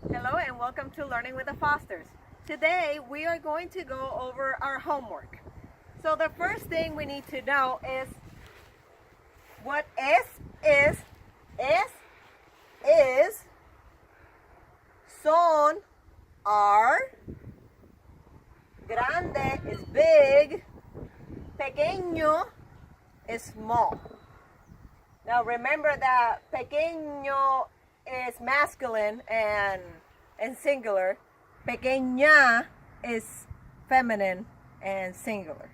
Hello and welcome to Learning with the Fosters. Today we are going to go over our homework. So the first thing we need to know is what es is, son are, grande is big, pequeño is small. Now remember that pequeño is masculine and singular. Pequeña is feminine and singular.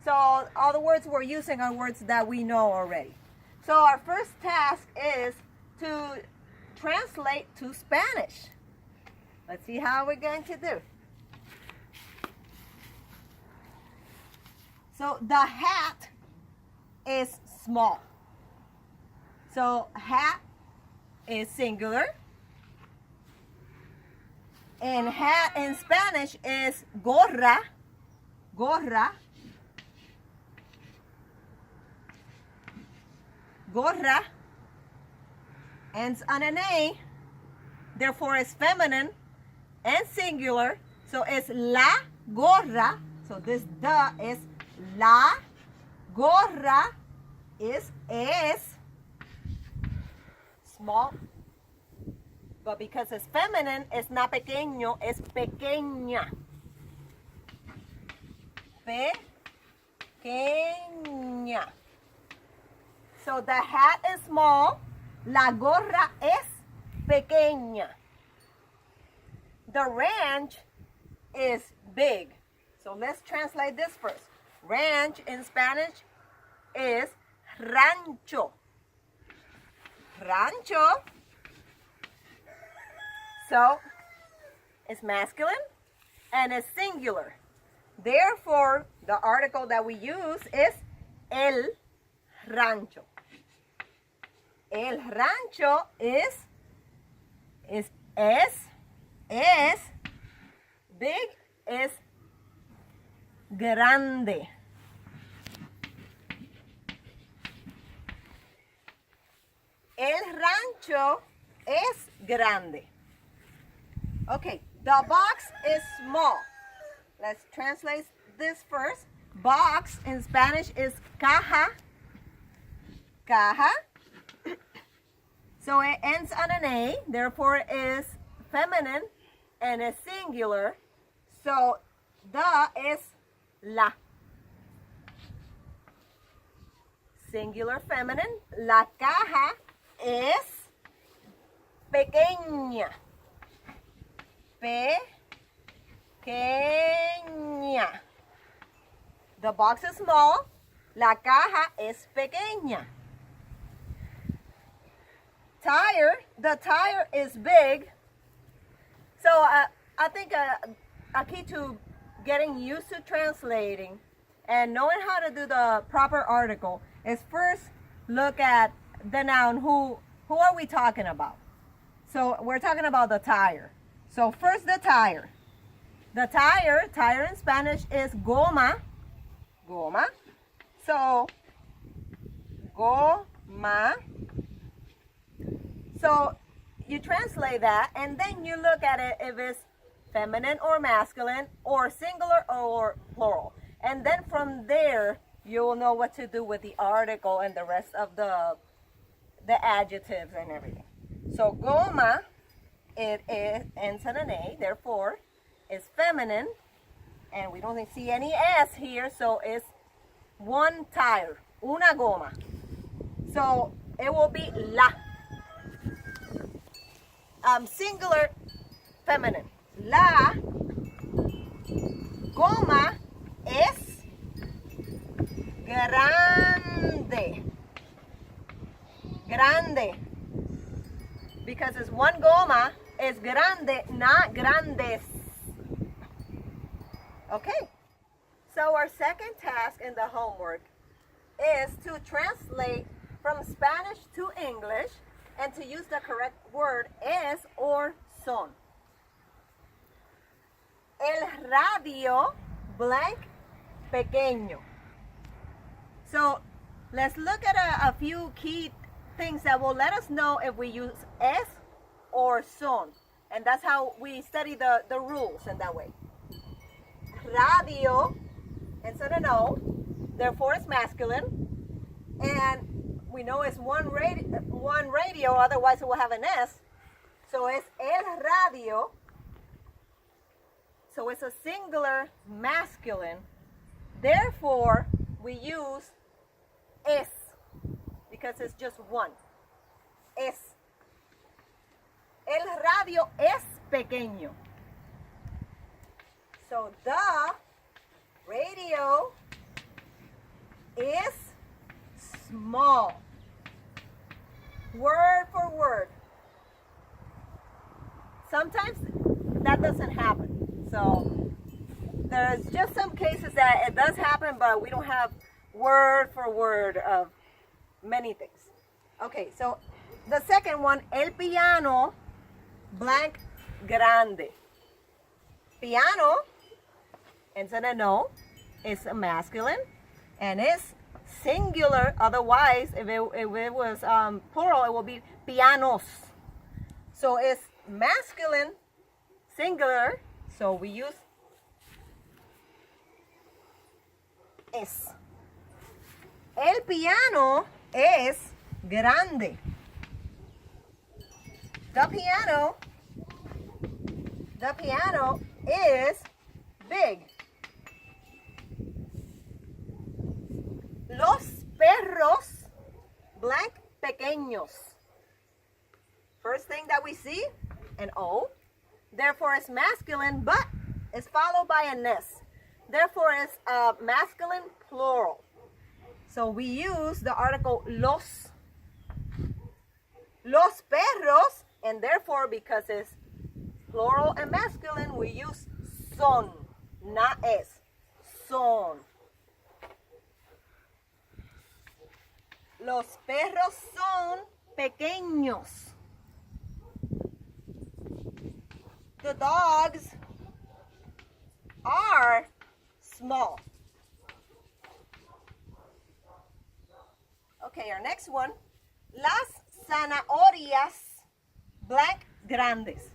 So all the words we're using are words that we know already. So our first task is to translate to Spanish. Let's see how we're going to do. So the hat is small. So hat is singular. And hat in Spanish is gorra. Gorra. Gorra ends on an A. Therefore it's feminine and singular. So it's la gorra. So this the is la gorra is small, but because it's feminine, it's not pequeño, it's pequeña. Pequeña. So the hat is small, la gorra es pequeña. The ranch is big. So let's translate this first. Ranch in Spanish is rancho. Rancho. So it's masculine and it's singular. Therefore, the article that we use is el rancho. El rancho is big, is grande. El rancho es grande. Okay, the box is small. Let's translate this first. Box in Spanish is caja. Caja. So it ends on an A, therefore it is feminine and is singular. So the is la. Singular feminine. La caja es pequeña. Pequeña. The box is small. La caja es pequeña. Tire. The tire is big. So I think a key to getting used to translating and knowing how to do the proper article is first look at the noun. Who are we talking about? So we're talking about the tire. So first the tire. The tire in Spanish is goma. Goma. So goma. So you translate that and then you look at it if it's feminine or masculine or singular or plural. And then from there you will know what to do with the article and the rest of the adjectives and everything. So goma, it ends on an A, therefore it's feminine, and we don't see any S here, so it's one tire, una goma. So it will be la. Singular, feminine. La goma es grande. Grande. Because it's one goma, it's grande, not grandes. Okay. So our second task in the homework is to translate from Spanish to English and to use the correct word es or son. El radio blank pequeño. So let's look at a few key things that will let us know if we use es or son. And that's how we study the rules in that way. Radio, instead of no, therefore it's masculine. And we know it's one radio, otherwise it will have an S. So it's el radio. So it's a singular masculine. Therefore, we use es because it's just one. Es. El radio es pequeño. So the radio is small. Word for word. Sometimes that doesn't happen. So there's just some cases that it does happen, but we don't have word for word of many things. Okay, so the second one, el piano blank grande. Piano, instead of no, is a masculine and is singular. Otherwise, if it was plural, it will be pianos. So it's masculine, singular, so we use es. El piano es grande. The piano is big. Los perros blank pequeños. First thing that we see, an O. Therefore, it's masculine, but it's followed by an S. Therefore, it's a masculine plural. So we use the article los. Los perros, and therefore, because it's plural and masculine, we use son, not es. Son. Los perros son pequeños. The dogs are small. Okay, our next one. Las zanahorias blank grandes.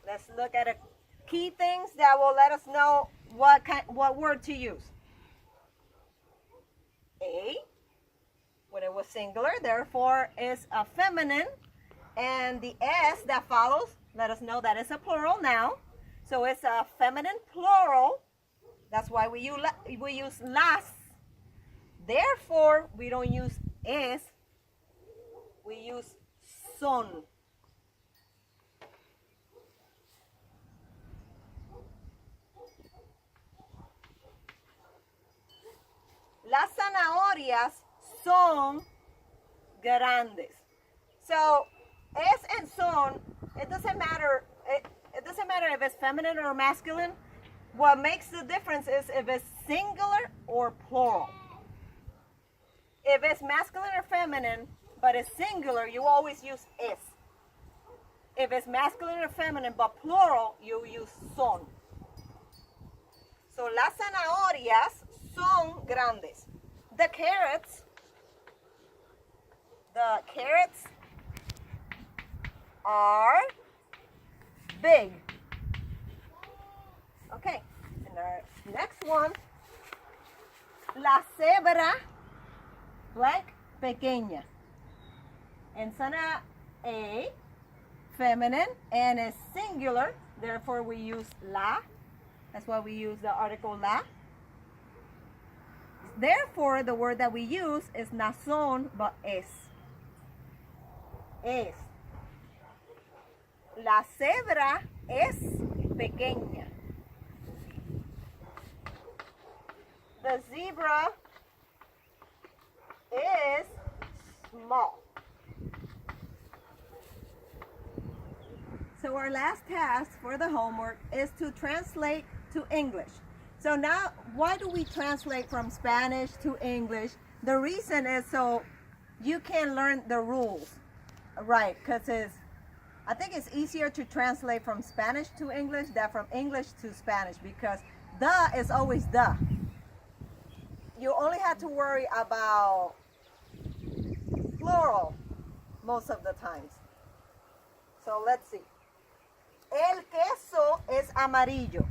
Let's look at a key things that will let us know what word to use. A, when it was singular, therefore is a feminine, and the S that follows let us know that it's a plural now. So it's a feminine plural. That's why we use las. Therefore, we don't use es. We use son. Las zanahorias son grandes. So, es and son, it doesn't matter. It doesn't matter if it's feminine or masculine. What makes the difference is if it's singular or plural. If it's masculine or feminine, but it's singular, you always use es. If it's masculine or feminine, but plural, you use son. So, las zanahorias son grandes. The carrots are big. Okay, and our next one, la cebra blank pequeña. And sana a feminine and is singular, therefore we use la. That's why we use the article la. Therefore, the word that we use is not son, but es. Es. La cebra es pequeña. The zebra is small. So our last task for the homework is to translate to English. So now, why do we translate from Spanish to English? The reason is so you can learn the rules, right? Because I think it's easier to translate from Spanish to English than from English to Spanish, because the is always the. You only have to worry about plural most of the times. So let's see. El queso es amarillo.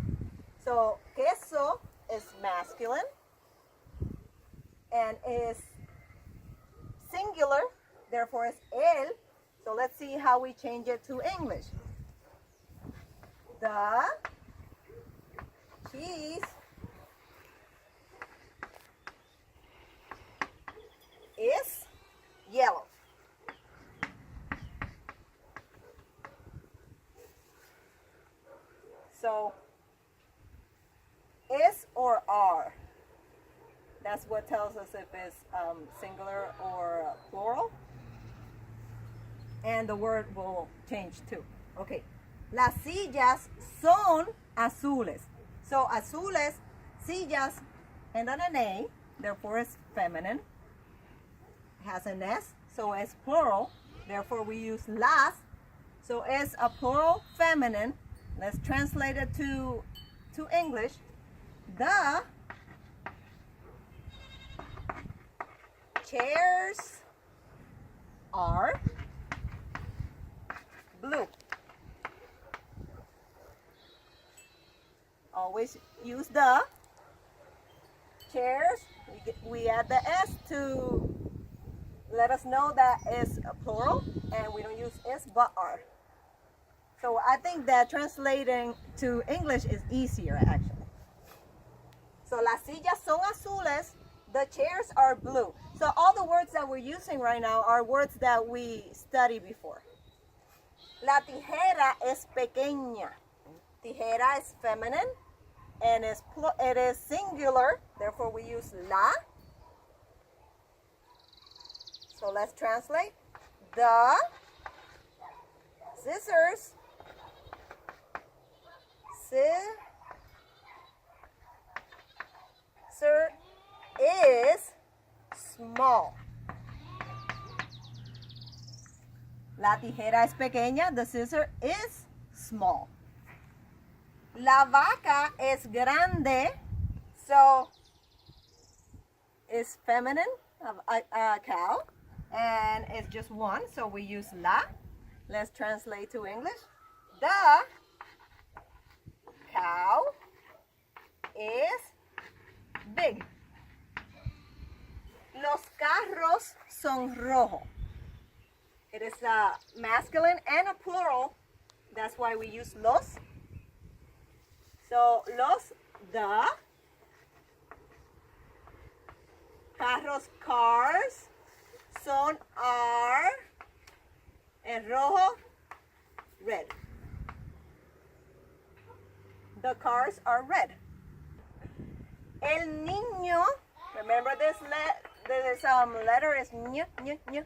So queso is masculine and is singular, therefore it's el. So let's see how we change it to English. The cheese is yellow. So is or are. That's what tells us if it's singular or plural. And the word will change too. Okay. Las sillas son azules. So azules, sillas, and then an A, therefore it's feminine. Has an S, so it's plural. Therefore we use las. So it's a plural feminine. Let's translate it to English. The chairs are blue. Always use the chairs. We add the S to let us know that it's a plural, and we don't use is but are. So I think that translating to English is easier actually. So las sillas son azules, the chairs are blue. So all the words that we're using right now are words that we studied before. La tijera es pequeña. Tijera is feminine and it is singular, therefore we use la. So let's translate. The scissors is small. La tijera es pequeña. The scissor is small. La vaca es grande. So it's feminine, a cow, and it's just one. So we use la. Let's translate to English. The cow is big. Los carros son rojo. It is a masculine and a plural. That's why we use los. So los, the carros, cars, son, are, and rojo, red. The cars are red. El niño, remember this letter is ñ, ñ, ñ.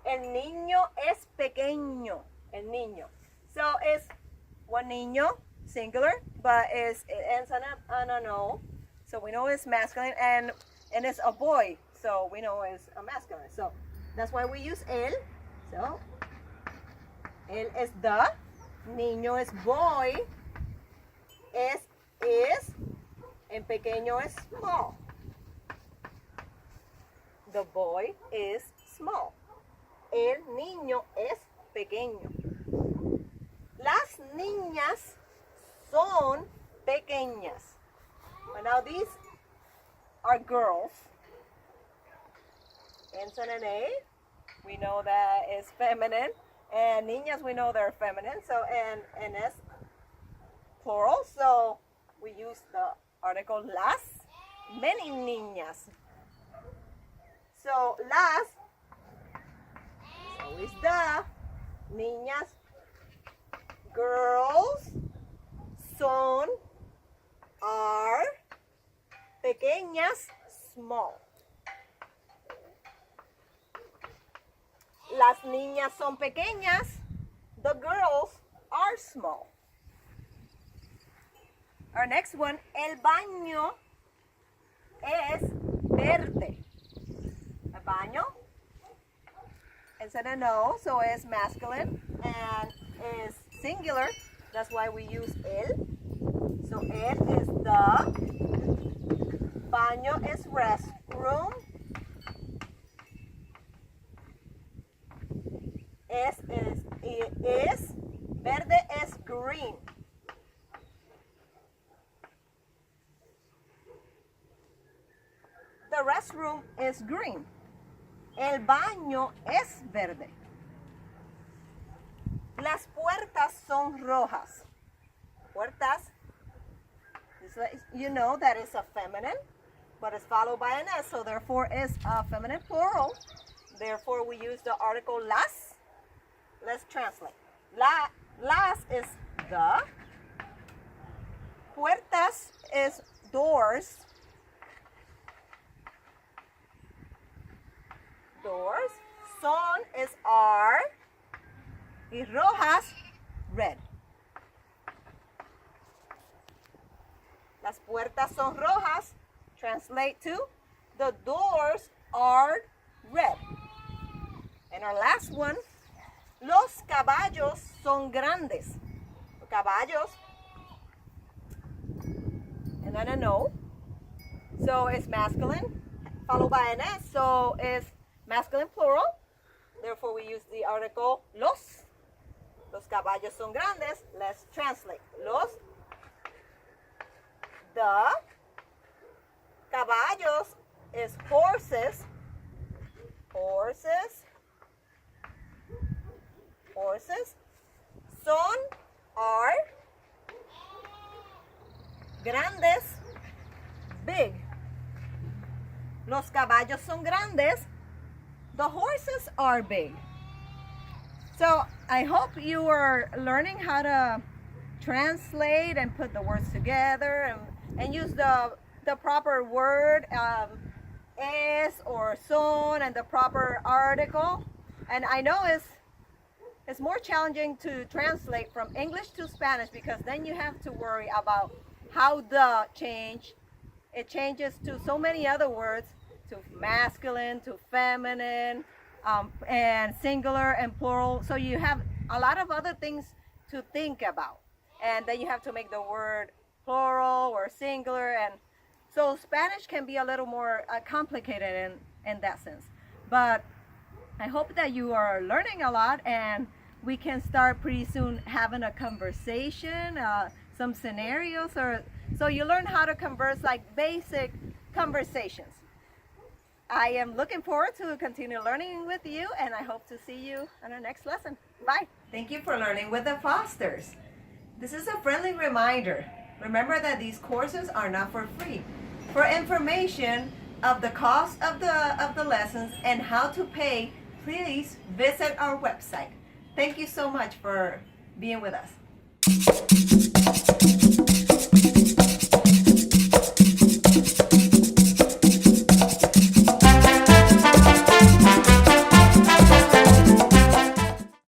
El niño es pequeño. El niño. So it's one niño, singular, but it ends on an O. So we know it's masculine, and it's a boy. So we know it's a masculine. So that's why we use el. So el is the, niño is boy, es is, and pequeño is small. The boy is small. El niño es pequeño. Las niñas son pequeñas. But now these are girls. Ends on an A. We know that is feminine. And niñas, we know they're feminine. So, and es plural. So, we use the article las. Many niñas. So, las, so is the, niñas, girls, son, are, pequeñas, small. Las niñas son pequeñas, the girls are small. Our next one, el baño es verde. El baño is an O, so it's masculine and is singular. That's why we use el. So el is the, baño is restroom, es is Verde is green. The restroom is green. El baño es verde. Las puertas son rojas. Puertas, you know that is a feminine, but it's followed by an S, so therefore it's a feminine plural. Therefore we use the article las. Let's translate. Las is the. Puertas is doors. Doors. Son is are. Y rojas, red. Las puertas son rojas. Translate to the doors are red. And our last one, los caballos son grandes. Caballos, and then a no. So it's masculine, followed by an S. So it's masculine plural. Therefore we use the article los. Los caballos son grandes. Let's translate. Los. The. Caballos is horses. Horses. Horses. Son are. Grandes. Big. Los caballos son grandes. The horses are big. So I hope you are learning how to translate and put the words together and use the proper word, es or son, and the proper article. And I know it's more challenging to translate from English to Spanish, because then you have to worry about how the change. It changes to so many other words, to masculine, to feminine, and singular and plural. So you have a lot of other things to think about. And then you have to make the word plural or singular. And so Spanish can be a little more complicated in that sense. But I hope that you are learning a lot, and we can start pretty soon having a conversation, some scenarios, or so you learn how to converse, like basic conversations. I am looking forward to continue learning with you, and I hope to see you on our next lesson. Bye. Thank you for learning with the Fosters. This is a friendly reminder. Remember that these courses are not for free. For information of the cost of the lessons and how to pay, please visit our website. Thank you so much for being with us.